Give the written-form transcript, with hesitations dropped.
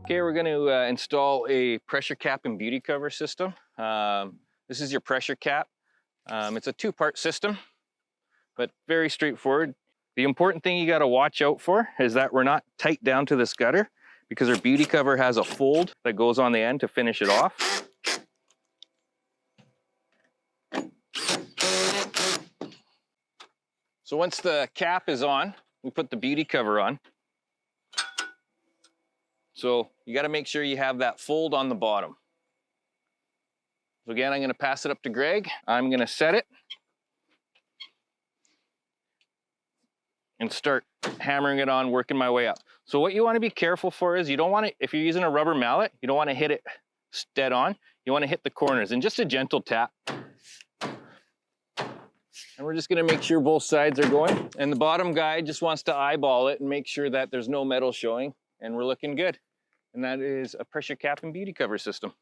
Okay, we're going to install a pressure cap and beauty cover system. This is your pressure cap. It's a two-part system, but very straightforward. The important thing you got to watch out for is that we're not tight down to this gutter, because our beauty cover has a fold that goes on the end to finish it off. So once the cap is on, we put the beauty cover on. So you got to make sure you have that fold on the bottom. So again, I'm going to pass it up to Greg. I'm going to set it and start hammering it on, working my way up. So what you want to be careful for is you don't want to, if you're using a rubber mallet, you don't want to hit it dead on. You want to hit the corners and just a gentle tap. And we're just going to make sure both sides are going. And the bottom guy just wants to eyeball it and make sure that there's no metal showing, and we're looking good. And that is a pressure cap and beauty cover system.